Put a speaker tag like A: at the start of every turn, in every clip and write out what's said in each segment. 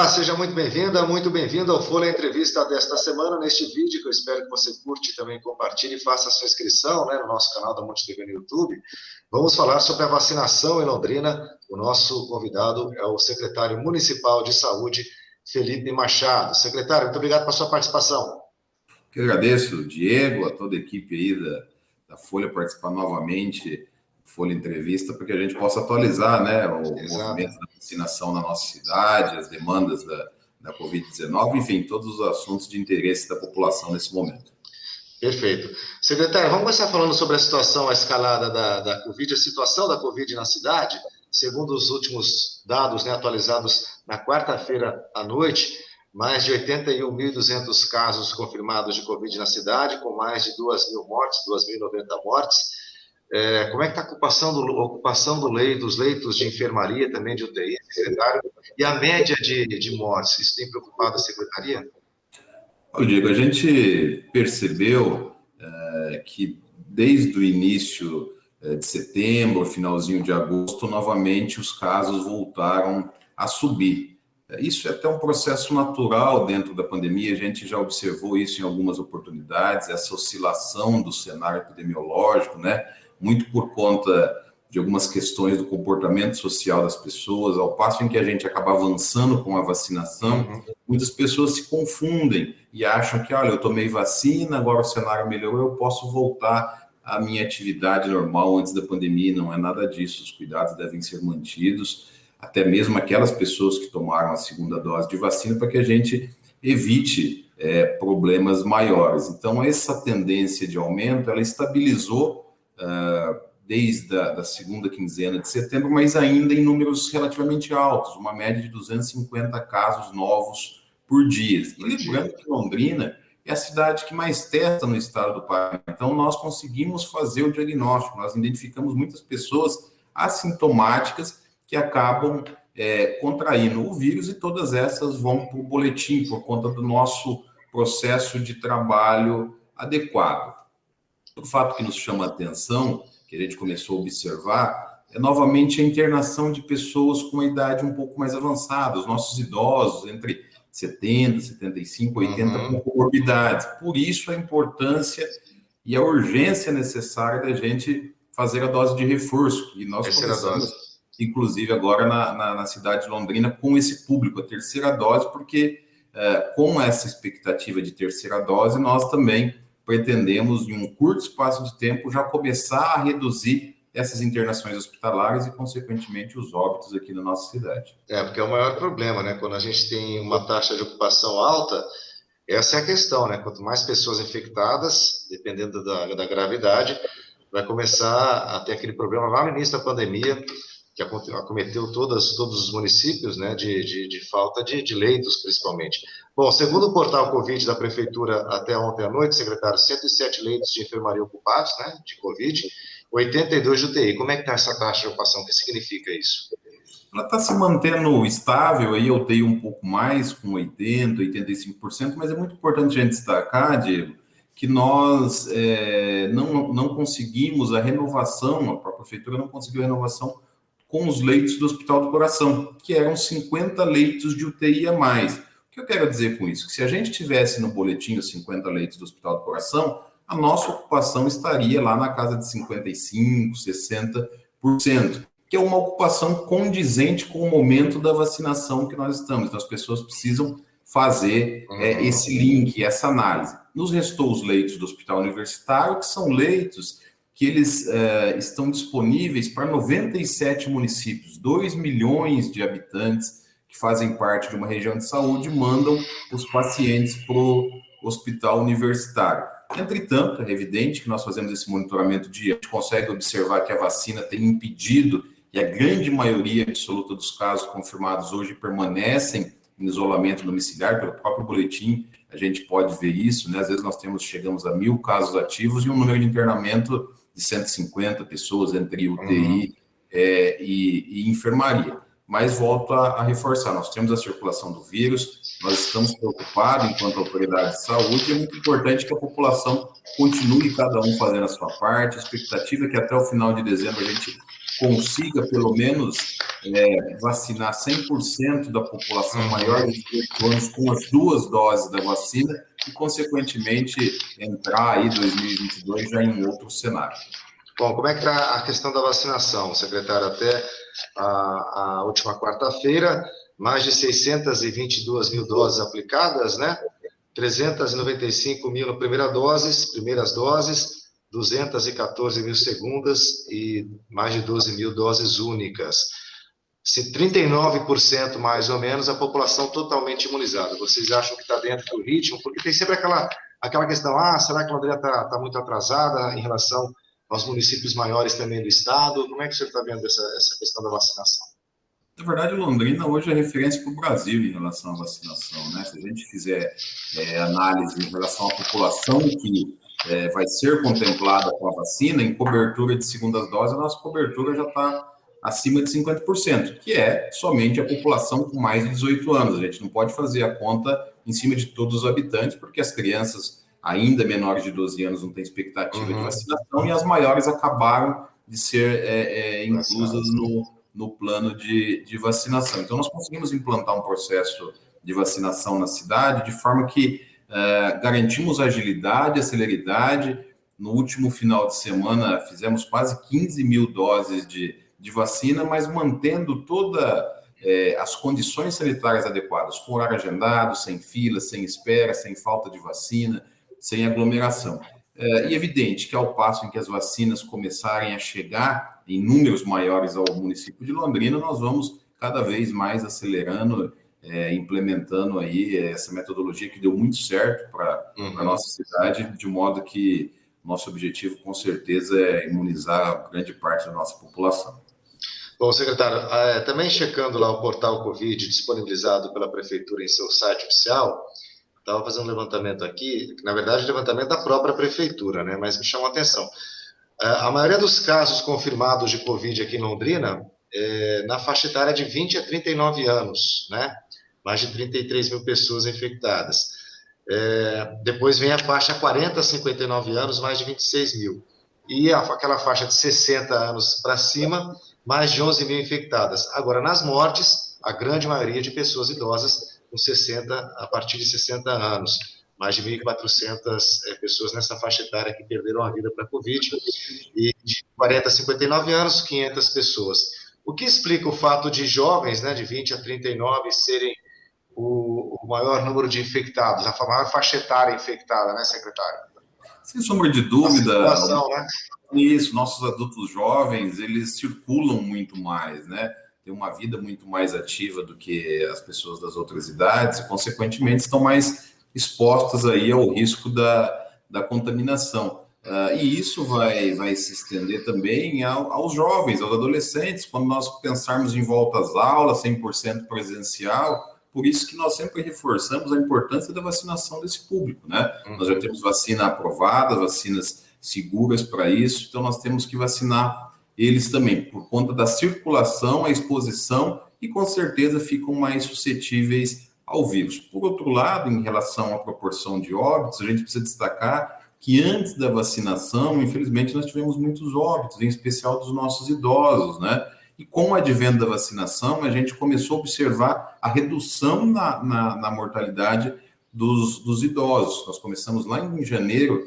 A: Olá, seja muito bem-vinda, muito bem-vindo ao Folha Entrevista desta semana. Neste vídeo, que eu espero que você curte, também compartilhe e faça a sua inscrição, no nosso canal da Monte TV no YouTube. Vamos falar sobre a vacinação em Londrina. O nosso convidado é o secretário municipal de saúde, Felipe Machado. Secretário, muito obrigado pela sua participação.
B: Eu agradeço, Diego, a toda a equipe aí da Folha participar novamente Folha Entrevista, para que a gente possa atualizar, o movimento da vacinação na nossa cidade, as demandas da Covid-19, enfim, todos os assuntos de interesse da população nesse momento.
A: Perfeito. Secretário, vamos começar falando sobre a situação, a escalada da Covid, a situação da Covid na cidade. Segundo os últimos dados atualizados na quarta-feira à noite, mais de 81.200 casos confirmados de Covid na cidade, com mais de 2.000 mortes, 2.090 mortes. Como é que está a ocupação dos leitos de enfermaria, também de UTI, secretário? E a média de mortes, isso tem preocupado a secretaria?
B: Olha, Diego, a gente percebeu que desde o início de setembro, finalzinho de agosto, novamente os casos voltaram a subir. Isso é até um processo natural dentro da pandemia, a gente já observou isso em algumas oportunidades, essa oscilação do cenário epidemiológico, muito por conta de algumas questões do comportamento social das pessoas, ao passo em que a gente acaba avançando com a vacinação, muitas pessoas se confundem e acham que, olha, eu tomei vacina, agora o cenário melhorou, eu posso voltar à minha atividade normal antes da pandemia. Não é nada disso, os cuidados devem ser mantidos, até mesmo aquelas pessoas que tomaram a segunda dose de vacina, para que a gente evite problemas maiores. Então, essa tendência de aumento, ela estabilizou desde a segunda quinzena de setembro, mas ainda em números relativamente altos, uma média de 250 casos novos por dia. E lembrando que Londrina é a cidade que mais testa no estado do Paraná. Então, nós conseguimos fazer o diagnóstico, nós identificamos muitas pessoas assintomáticas que acabam contraindo o vírus, e todas essas vão para o boletim por conta do nosso processo de trabalho adequado. O fato que nos chama a atenção, que a gente começou a observar, é novamente a internação de pessoas com uma idade um pouco mais avançada, os nossos idosos, entre 70, 75, 80, com comorbidades. Por isso a importância e a urgência necessária da gente fazer a dose de reforço. E nós começamos, inclusive, agora na cidade de Londrina, com esse público, a terceira dose, porque com essa expectativa de terceira dose, nós também pretendemos, em um curto espaço de tempo, já começar a reduzir essas internações hospitalares e, consequentemente, os óbitos aqui na nossa cidade.
A: Porque é o maior problema, Quando a gente tem uma taxa de ocupação alta, essa é a questão, Quanto mais pessoas infectadas, dependendo da gravidade, vai começar a ter aquele problema lá no início da pandemia, que acometeu todos os municípios, de falta de leitos, principalmente. Bom, segundo o portal Covid da Prefeitura, até ontem à noite, secretário, 107 leitos de enfermaria ocupados, de Covid, 82 de UTI. Como é que está essa taxa de ocupação? O que significa isso?
B: Ela está se mantendo estável, aí eu tenho um pouco mais, com 80%, 85%, mas é muito importante a gente destacar, Diego, que nós não conseguimos a renovação, a própria Prefeitura não conseguiu a renovação com os leitos do Hospital do Coração, que eram 50 leitos de UTI a mais. O que eu quero dizer com isso? Que se a gente tivesse no boletim os 50 leitos do Hospital do Coração, a nossa ocupação estaria lá na casa de 55%, 60%, que é uma ocupação condizente com o momento da vacinação que nós estamos. Então, as pessoas precisam fazer esse link, essa análise. Nos restou os leitos do Hospital Universitário, que são leitos que eles estão disponíveis para 97 municípios, 2 milhões de habitantes que fazem parte de uma região de saúde, mandam os pacientes para o hospital universitário. Entretanto, é evidente que nós fazemos esse monitoramento diário, a gente consegue observar que a vacina tem impedido, e a grande maioria absoluta dos casos confirmados hoje permanecem em isolamento domiciliar. Pelo próprio boletim, a gente pode ver isso, Às vezes nós chegamos a 1.000 casos ativos e um número de internamento de 150 pessoas entre UTI e enfermaria. Mas volto a reforçar, nós temos a circulação do vírus, nós estamos preocupados enquanto autoridade de saúde, e é muito importante que a população continue cada um fazendo a sua parte. A expectativa é que até o final de dezembro a gente consiga, pelo menos, vacinar 100% da população maior de 18 anos com as 2 doses da vacina e, consequentemente, entrar aí 2022 já em outro cenário.
A: Bom, como é que está a questão da vacinação, secretário? Até a última quarta-feira, mais de 622 mil doses aplicadas, né? 395 mil na primeiras doses, 214 mil segundas e mais de 12 mil doses únicas. Se 39% mais ou menos a população totalmente imunizada. Vocês acham que está dentro do ritmo? Porque tem sempre aquela questão, será que a Londrina está muito atrasada em relação aos municípios maiores também do estado? Como é que você está vendo essa questão da vacinação?
B: Na verdade, Londrina hoje é referência para o Brasil em relação à vacinação, né? Se a gente fizer análise em relação à população que vai ser contemplada com a vacina, em cobertura de segundas doses, a nossa cobertura já está acima de 50%, que é somente a população com mais de 18 anos. A gente não pode fazer a conta em cima de todos os habitantes, porque as crianças ainda menores de 12 anos não têm expectativa de vacinação e as maiores acabaram de ser inclusas no plano de vacinação. Então, nós conseguimos implantar um processo de vacinação na cidade de forma que garantimos agilidade, celeridade. No último final de semana, fizemos quase 15 mil doses de vacina, mas mantendo todas as condições sanitárias adequadas, com horário agendado, sem fila, sem espera, sem falta de vacina, sem aglomeração. E evidente que ao passo em que as vacinas começarem a chegar em números maiores ao município de Londrina, nós vamos cada vez mais acelerando, implementando aí essa metodologia que deu muito certo para a nossa cidade, de modo que nosso objetivo, com certeza, é imunizar grande parte da nossa população.
A: Bom, secretário, também checando lá o portal Covid disponibilizado pela Prefeitura em seu site oficial, estava fazendo um levantamento aqui, que na verdade é um levantamento da própria Prefeitura, né? Mas me chamou a atenção. A maioria dos casos confirmados de Covid aqui em Londrina na faixa etária de 20 a 39 anos, né? Mais de 33 mil pessoas infectadas. Depois vem a faixa 40 a 59 anos, mais de 26 mil. E aquela faixa de 60 anos para cima, mais de 11 mil infectadas. Agora, nas mortes, a grande maioria de pessoas idosas a partir de 60 anos. Mais de 1.400 pessoas nessa faixa etária que perderam a vida para a Covid. E de 40 a 59 anos, 500 pessoas. O que explica o fato de jovens, né, de 20 a 39, serem o maior número de infectados, a maior faixa etária infectada, né, secretário?
B: Sem sombra de dúvida,
A: né?
B: Isso, nossos adultos jovens, eles circulam muito mais, né? Têm uma vida muito mais ativa do que as pessoas das outras idades e, consequentemente, estão mais expostas aí ao risco da contaminação. E isso vai se estender também aos jovens, aos adolescentes, quando nós pensarmos em volta às aulas, 100% presencial. Por isso que nós sempre reforçamos a importância da vacinação desse público, né? Nós já temos vacina aprovada, vacinas seguras para isso, então nós temos que vacinar eles também, por conta da circulação, a exposição, e com certeza ficam mais suscetíveis ao vírus. Por outro lado, em relação à proporção de óbitos, a gente precisa destacar que antes da vacinação, infelizmente, nós tivemos muitos óbitos, em especial dos nossos idosos, né? E com o advento da vacinação, a gente começou a observar a redução na mortalidade dos idosos. Nós começamos lá em janeiro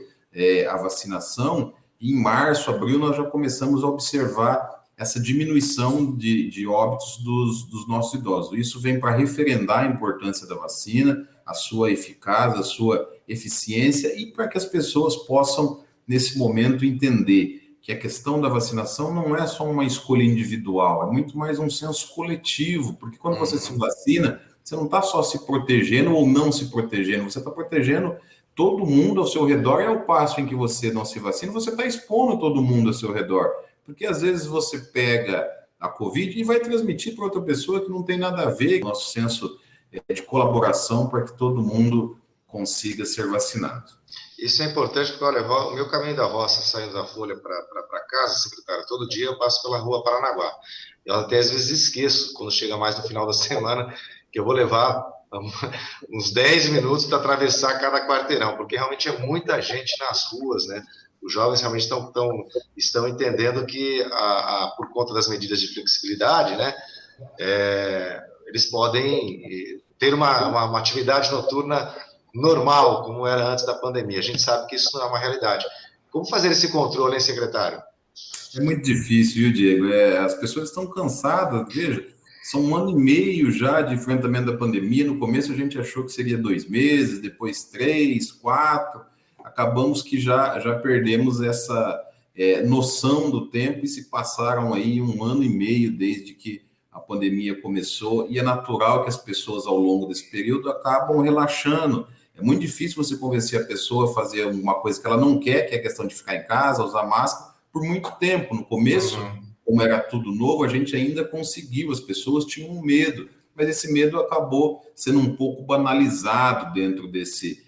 B: a vacinação, e em março, abril, nós já começamos a observar essa diminuição de óbitos dos nossos idosos. Isso vem para referendar a importância da vacina, a sua eficácia, a sua eficiência, e para que as pessoas possam, nesse momento, entender que a questão da vacinação não é só uma escolha individual, é muito mais um senso coletivo, porque quando você se vacina, você não está só se protegendo ou não se protegendo, você está protegendo todo mundo ao seu redor, e ao passo em que você não se vacina, você está expondo todo mundo ao seu redor, porque às vezes você pega a Covid e vai transmitir para outra pessoa que não tem nada a ver com o nosso senso de colaboração para que todo mundo consiga ser vacinado.
A: Isso é importante, porque, olha, o meu caminho da roça, saindo da Folha para casa, secretário, todo dia eu passo pela rua Paranaguá. Eu até às vezes esqueço, quando chega mais no final da semana, que eu vou levar uns 10 minutos para atravessar cada quarteirão, porque realmente é muita gente nas ruas, né? Os jovens realmente estão entendendo que, por conta das medidas de flexibilidade, né, eles podem ter uma atividade noturna normal, como era antes da pandemia. A gente sabe que isso não é uma realidade. Como fazer esse controle, hein, secretário?
B: É muito difícil, viu, Diego? As pessoas estão cansadas, veja, são 1 ano e meio já de enfrentamento da pandemia. No começo a gente achou que seria 2 meses, depois 3, 4. Acabamos que já perdemos essa noção do tempo e se passaram aí 1 ano e meio desde que a pandemia começou, e é natural que as pessoas ao longo desse período acabam relaxando. É muito difícil você convencer a pessoa a fazer uma coisa que ela não quer, que é a questão de ficar em casa, usar máscara, por muito tempo. No começo, como era tudo novo, a gente ainda conseguiu, as pessoas tinham medo, mas esse medo acabou sendo um pouco banalizado dentro desse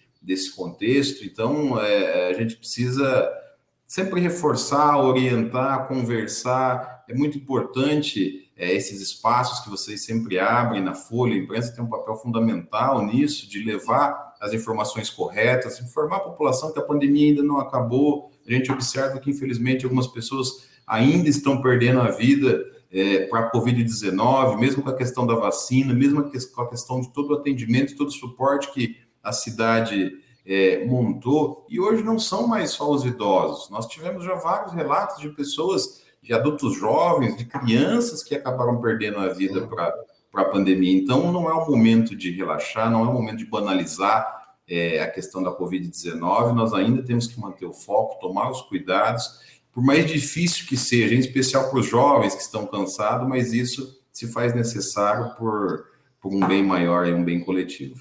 B: contexto. Então, a gente precisa sempre reforçar, orientar, conversar. É muito importante esses espaços que vocês sempre abrem na Folha. A imprensa tem um papel fundamental nisso, de levar as informações corretas, informar a população que a pandemia ainda não acabou. A gente observa que, infelizmente, algumas pessoas ainda estão perdendo a vida para a Covid-19, mesmo com a questão da vacina, mesmo com a questão de todo o atendimento, todo o suporte que a cidade montou. E hoje não são mais só os idosos. Nós tivemos já vários relatos de pessoas, de adultos jovens, de crianças que acabaram perdendo a vida para a pandemia. Então, não é um momento de relaxar, não é um momento de banalizar a questão da Covid-19. Nós ainda temos que manter o foco, tomar os cuidados, por mais difícil que seja, em especial para os jovens que estão cansados, mas isso se faz necessário por um bem maior e um bem coletivo.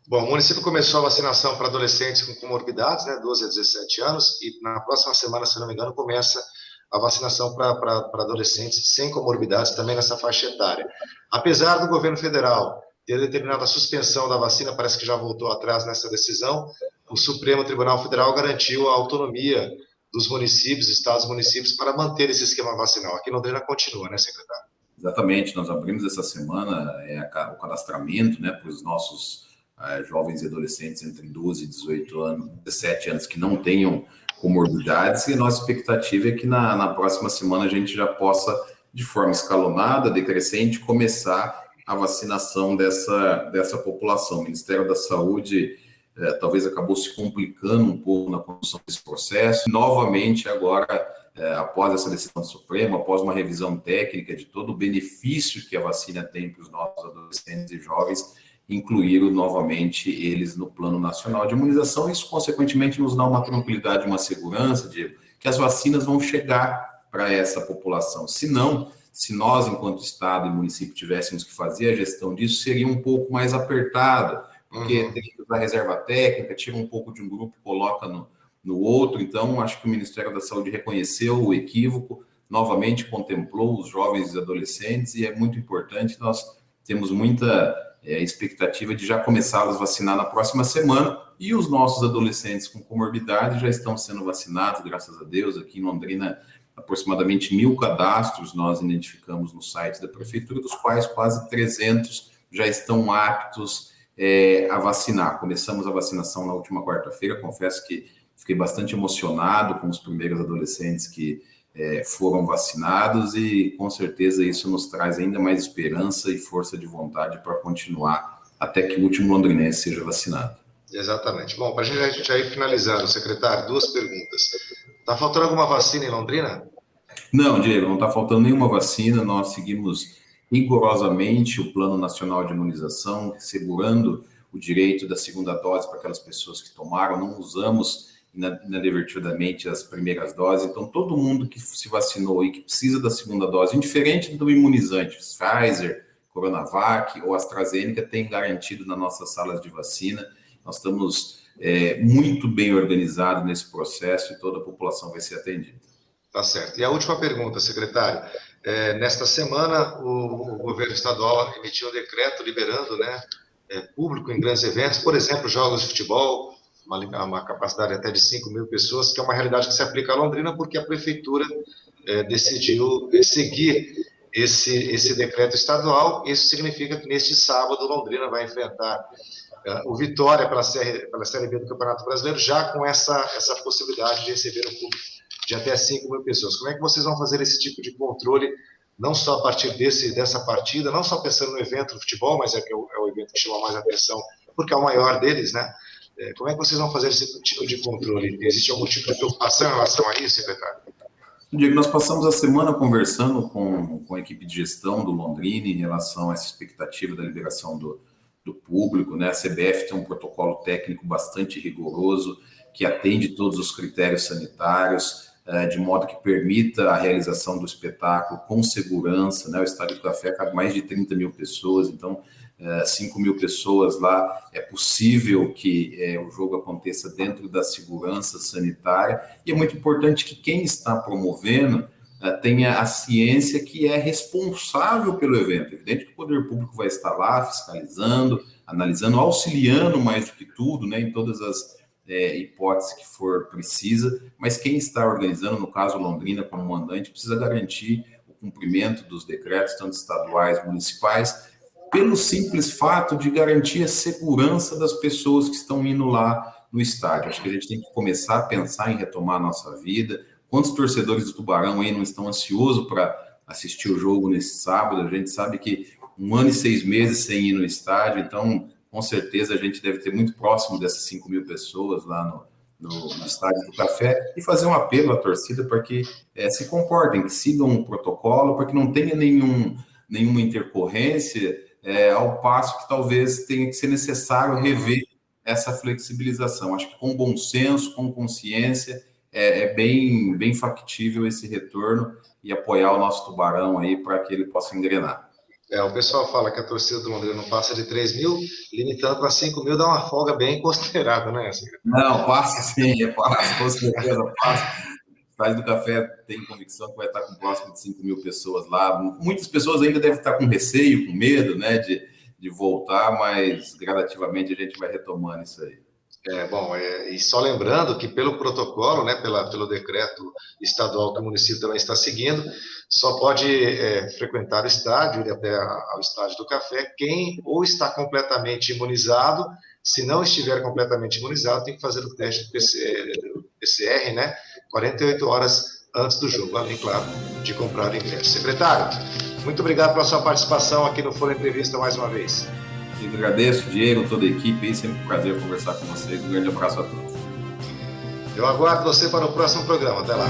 A: Bom, o município começou a vacinação para adolescentes com comorbidades, né, 12 a 17 anos, e na próxima semana, se não me engano, começa a vacinação para adolescentes sem comorbidades, também nessa faixa etária. Apesar do governo federal ter determinado a suspensão da vacina, parece que já voltou atrás nessa decisão, o Supremo Tribunal Federal garantiu a autonomia dos municípios, estados e municípios, para manter esse esquema vacinal. Aqui em Londrina continua, né, secretário?
B: Exatamente, nós abrimos essa semana o cadastramento, né, para os nossos jovens e adolescentes entre 12 e 18 anos, 17 anos, que não tenham comorbidades, e a nossa expectativa é que na próxima semana a gente já possa, de forma escalonada, decrescente, começar a vacinação dessa população. O Ministério da Saúde talvez acabou se complicando um pouco na condução desse processo. Novamente, agora, após essa decisão do Supremo, após uma revisão técnica de todo o benefício que a vacina tem para os nossos adolescentes e jovens, incluíram novamente eles no Plano Nacional de Imunização. Isso, consequentemente, nos dá uma tranquilidade, uma segurança, Diego, que as vacinas vão chegar para essa população. Se não, se nós, enquanto Estado e município, tivéssemos que fazer a gestão disso, seria um pouco mais apertado, porque tem que usar reserva técnica, tira um pouco de um grupo, coloca no outro. Então, acho que o Ministério da Saúde reconheceu o equívoco, novamente contemplou os jovens e adolescentes, e é muito importante. Nós temos muita expectativa de já começá-los a vacinar na próxima semana, e os nossos adolescentes com comorbidade já estão sendo vacinados, graças a Deus. Aqui em Londrina, aproximadamente 1.000 cadastros nós identificamos no site da Prefeitura, dos quais quase 300 já estão aptos a vacinar. Começamos a vacinação na última quarta-feira. Confesso que fiquei bastante emocionado com os primeiros adolescentes que foram vacinados, e com certeza isso nos traz ainda mais esperança e força de vontade para continuar até que o último londrinense seja vacinado.
A: Exatamente. Bom, para a gente já ir finalizando, secretário, 2 perguntas. Está faltando alguma vacina em Londrina?
B: Não, Diego, não está faltando nenhuma vacina. Nós seguimos rigorosamente o Plano Nacional de Imunização, segurando o direito da segunda dose para aquelas pessoas que tomaram. Não usamos inadvertidamente as primeiras doses. Então, todo mundo que se vacinou e que precisa da segunda dose, indiferente do imunizante, Pfizer, Coronavac ou AstraZeneca, tem garantido nas nossas salas de vacina. Nós estamos muito bem organizados nesse processo, e toda a população vai ser atendida.
A: Tá certo. E a última pergunta, secretário. Nesta semana, o governo estadual emitiu um decreto liberando, né, público em grandes eventos, por exemplo, jogos de futebol, uma capacidade até de 5.000 pessoas, que é uma realidade que se aplica a Londrina, porque a prefeitura decidiu seguir esse decreto estadual. Isso significa que neste sábado Londrina vai enfrentar o Vitória pela Série B do Campeonato Brasileiro, já com essa possibilidade de receber um público de até 5 mil pessoas. Como é que vocês vão fazer esse tipo de controle, não só a partir dessa partida, não só pensando no evento do futebol, mas é o evento que chama mais atenção, porque é o maior deles, né? Como é que vocês vão fazer esse tipo de controle? Existe algum tipo de preocupação em relação a isso, secretário?
B: Diego, nós passamos a semana conversando com a equipe de gestão do Londrina em relação a essa expectativa da liberação do público, né? A CBF tem um protocolo técnico bastante rigoroso que atende todos os critérios sanitários, de modo que permita a realização do espetáculo com segurança, né? O Estádio do Café cabe mais de 30 mil pessoas, então 5 mil pessoas lá, é possível que o jogo aconteça dentro da segurança sanitária, e é muito importante que quem está promovendo tenha a ciência que é responsável pelo evento. É evidente que o poder público vai estar lá fiscalizando, analisando, auxiliando mais do que tudo, né, em todas as hipóteses que for precisa, mas quem está organizando, no caso Londrina como mandante, precisa garantir o cumprimento dos decretos, tanto estaduais, municipais, pelo simples fato de garantir a segurança das pessoas que estão indo lá no estádio. Acho que a gente tem que começar a pensar em retomar a nossa vida. Quantos torcedores do Tubarão aí não estão ansiosos para assistir o jogo nesse sábado? A gente sabe que 1 ano e 6 meses sem ir no estádio, então, com certeza, a gente deve ter muito próximo dessas 5 mil pessoas lá no Estádio do Café, e fazer um apelo à torcida para que se comportem, que sigam o protocolo, para que não tenha nenhuma intercorrência, ao passo que talvez tenha que ser necessário rever essa flexibilização. Acho que com bom senso, com consciência, é bem factível esse retorno e apoiar o nosso Tubarão aí para que ele possa engrenar.
A: O pessoal fala que a torcida do Londrina não passa de 3 mil, limitando para 5 mil dá uma folga bem considerável, né?
B: Não, passa sim, passa, com certeza passa. O Estádio do Café tem convicção que vai estar com próximo de 5 mil pessoas lá. Muitas pessoas ainda devem estar com receio, com medo, né, de voltar, mas gradativamente a gente vai retomando isso aí.
A: E só lembrando que pelo protocolo, né, pelo decreto estadual que o município também está seguindo, só pode frequentar o estádio, ir até ao Estádio do Café, quem ou está completamente imunizado. Se não estiver completamente imunizado, tem que fazer o teste do PCR, né, 48 horas antes do jogo, além, claro, de comprar o ingresso. Secretário, muito obrigado pela sua participação aqui no Folha Entrevista mais uma vez.
B: Eu agradeço, Diego, toda a equipe, é sempre um prazer conversar com vocês. Um grande abraço a todos.
A: Eu aguardo você para o próximo programa. Até lá.